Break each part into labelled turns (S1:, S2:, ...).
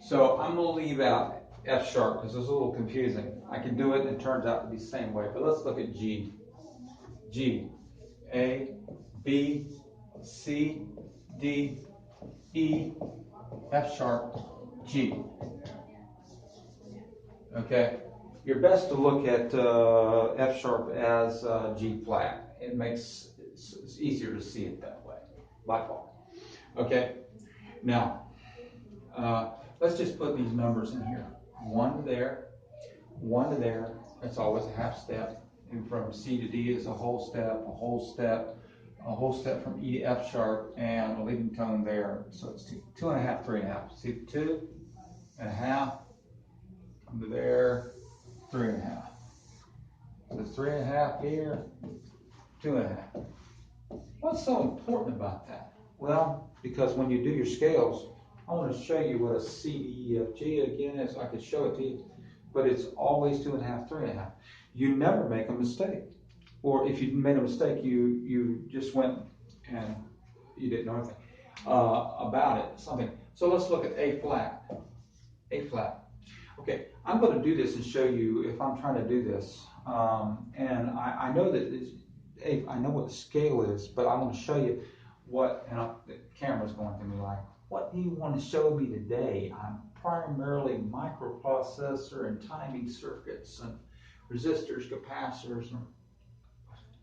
S1: So I'm going to leave out F sharp because it's a little confusing. I can do it and it turns out to be the same way. But let's look at G. G, A, B, C, D, E, F sharp, G. Okay, you're best to look at F sharp as G flat. It makes it's easier to see it that way, by far. Okay, now let's just put these numbers in here. 1 to there, 1 to there. That's always a half step. And from C to D is a whole step, a whole step, a whole step from E to F sharp, and a leading tone there. So it's 2.5, 3.5. See the 2.5, come to there, 3.5. So 3.5 here, 2.5. What's so important about that? Well, because when you do your scales, I want to show you what a C, D, E, F, G again is. I could show it to you, but it's always 2.5, 3.5. You never make a mistake. Or if you made a mistake, you just went and you didn't know anything about it, something. So let's look at A flat. A flat. Okay, I'm going to do this and show you if I'm trying to do this. And I know that I know what the scale is, but I want to show you what, and the camera's going to me like, what do you want to show me today? I'm primarily microprocessor and timing circuits and resistors, capacitors, and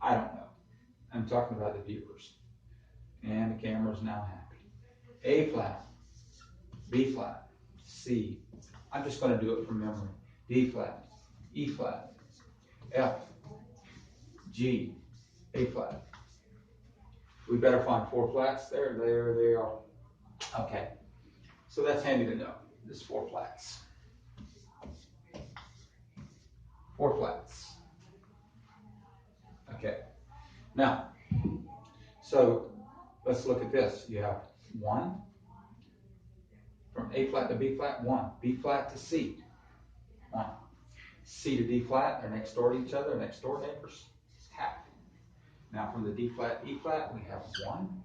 S1: I don't know. I'm talking about the viewers. And the camera's now happy. A flat, B flat, C. I'm just going to do it from memory. D flat, E flat, F, G, A flat. We better find 4 flats there. There they are. Okay. So that's handy to know. There's 4 flats. 4 flats. Okay. Now, so let's look at this. You have 1 from A flat to B flat, 1. B flat to C, 1. C to D flat, they're next door to each other, next door neighbors, half. Now from the D flat, E flat, we have 1.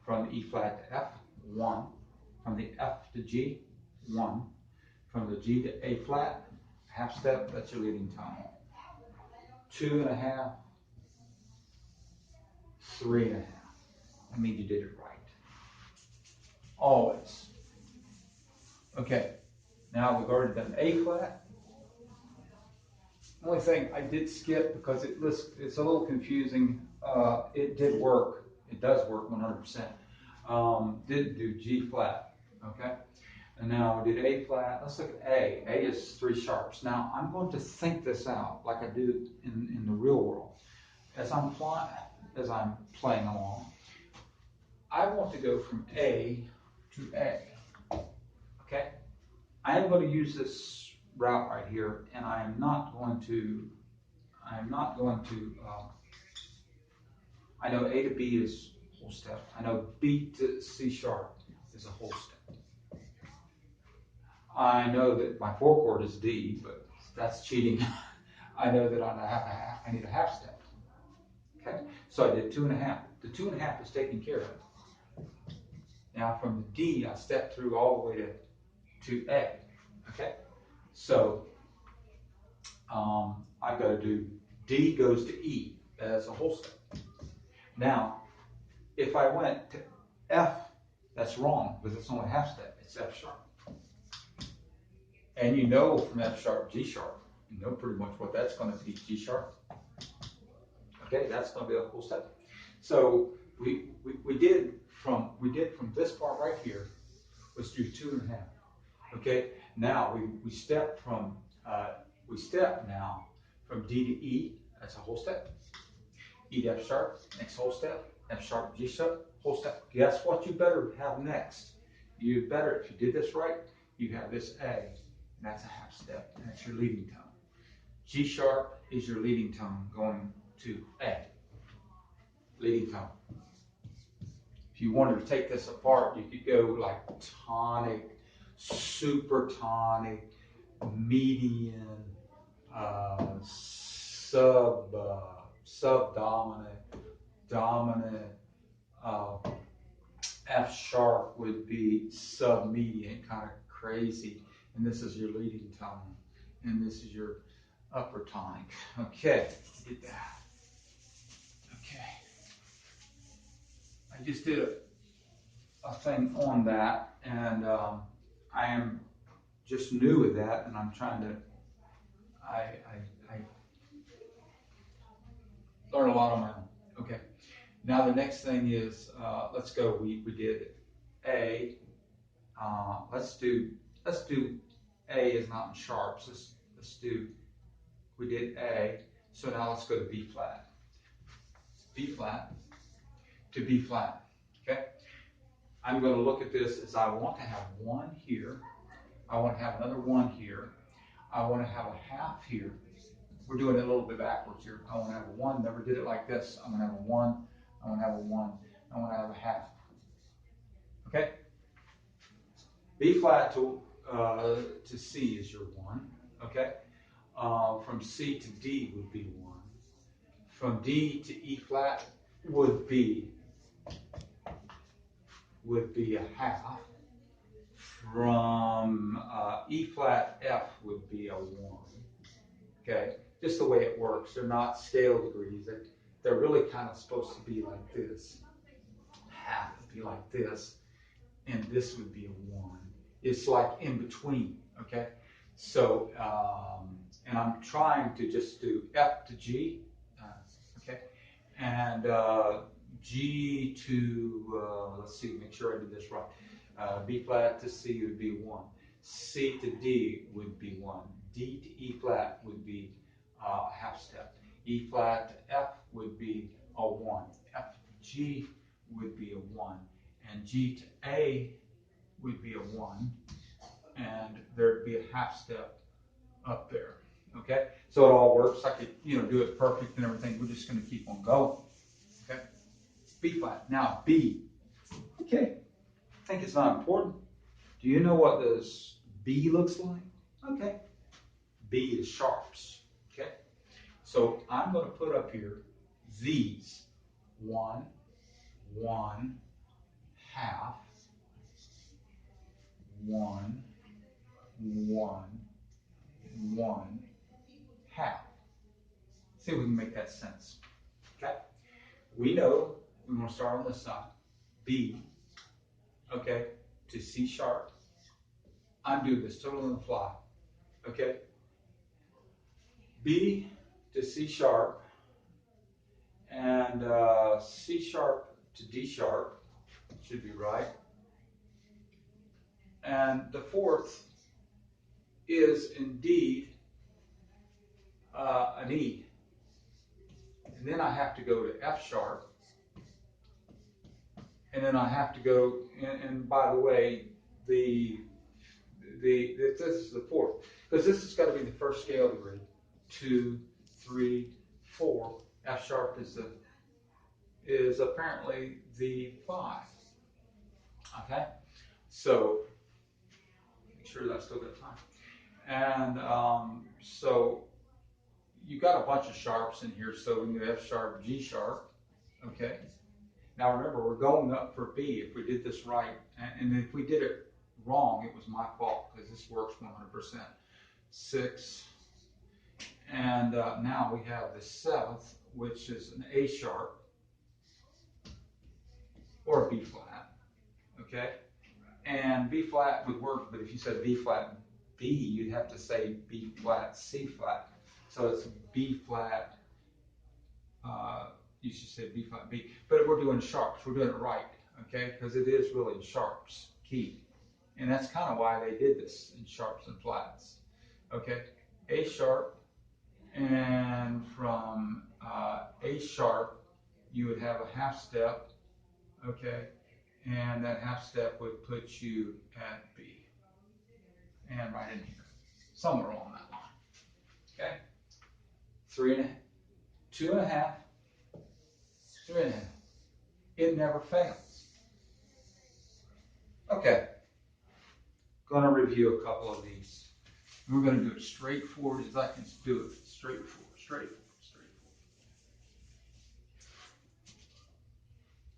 S1: From the E flat to F, 1. From the F to G, 1. From the G to A flat, half step, that's your leading tone. 2.5, 3.5. That means you did it right. Always. Okay, now we've already done A flat. Only thing I did skip because it's a little confusing. It did work. It does work 100%. Didn't do G flat. Okay. And now we did A flat. Let's look at A. A is 3 sharps. Now I'm going to think this out like I do in the real world. As I'm playing along, I want to go from A to A. Okay. I am going to use this route right here, and I am not going to, I know A to B is a whole step. I know B to C sharp is a whole step. I know that my 4 chord is D, but that's cheating. I know that I need a half step. Okay, so I did 2.5. The 2.5 is taken care of. Now from the D, I step through all the way to A. Okay, so I've got to do D goes to E as a whole step. Now, if I went to F, that's wrong because it's only half step. It's F sharp. And you know from F sharp, G sharp. You know pretty much what that's going to be, G sharp. Okay, that's going to be a whole step. So we did from this part right here, let's do 2.5. Okay, now we step now from D to E, that's a whole step. E to F sharp, next whole step. F sharp, G sharp, whole step. Guess what you better have next? You better, if you did this right, you have this A, and that's a half step, and that's your leading tone. G sharp is your leading tone going to A. Leading tone. If you wanted to take this apart, you could go like tonic, supertonic, median, subdominant, dominant. F sharp would be submedian, kind of crazy. And this is your leading tone. And this is your upper tonic. Okay, get that. Okay. I just did a thing on that, and I am just new with that, and I'm trying to, I learn a lot on my own. Okay. Now the next thing is, let's go. We did A. Let's do A is not in sharps. Let's do. We did A. So now let's go to B flat. B flat to B flat. Okay. I'm going to look at this as I want to have one here. I want to have another one here. I want to have a half here. We're doing it a little bit backwards here. I want to have a one. Never did it like this. I'm going to have a one. I want to have a one. I want to have a half. Okay. B flat to C is your one. Okay. From C to D would be one. From D to E flat would be a half. From E flat F would be a one. Okay, just the way it works. They're not scale degrees. They're really kind of supposed to be like this. Half would be like this, and this would be a one. It's like in between. Okay, so and I'm trying to just do F to G. Okay, and G to let's see, make sure I did this right. B flat to C would be one. C to D would be one. D to E flat would be a half step. E flat to F would be a one. F to G would be a one. And G to A would be a one. And there'd be a half step up there. Okay? So it all works. I could, do it perfect and everything. We're just going to keep on going. Okay? B flat. Now B. Okay. I think it's not important. Do you know what this B looks like? Okay. B is sharps. Okay. So I'm going to put up here these 1, 1, half, 1, 1, 1, half. See if we can make that sense. Okay. We know we want to start on this side. B, okay, to C sharp. I'm doing this totally on the fly. Okay. B to C sharp, and C sharp to D sharp should be right. And the fourth is indeed an E. And then I have to go to F sharp. And then I have to go, and by the way, this is the fourth. Because this has got to be the first scale degree. 2, 3, 4. F sharp is apparently the 5. Okay? So, make sure that I still got time. And so, you got a bunch of sharps in here. So, we can do F sharp, G sharp. Okay? Now remember, we're going up for B. If we did this right, and if we did it wrong, it was my fault because this works 100%. 6, and now we have the 7th, which is an A sharp or a B flat. Okay, and B flat would work, but if you said B flat B, you'd have to say B flat C flat. So it's B flat. You should say B flat B, but we're doing sharps. We're doing it right, okay? Because it is really sharps key, and that's kind of why they did this in sharps and flats, okay? A sharp, and from A sharp, you would have a half step, okay? And that half step would put you at B, and right in here, somewhere along that line, okay? 3 and a, 2 and a half, 3 and a half. It never fails. Okay, going to review a couple of these. We're going to do it straightforward as I can do it. Straightforward, straightforward, straightforward.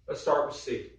S1: Let's start with C.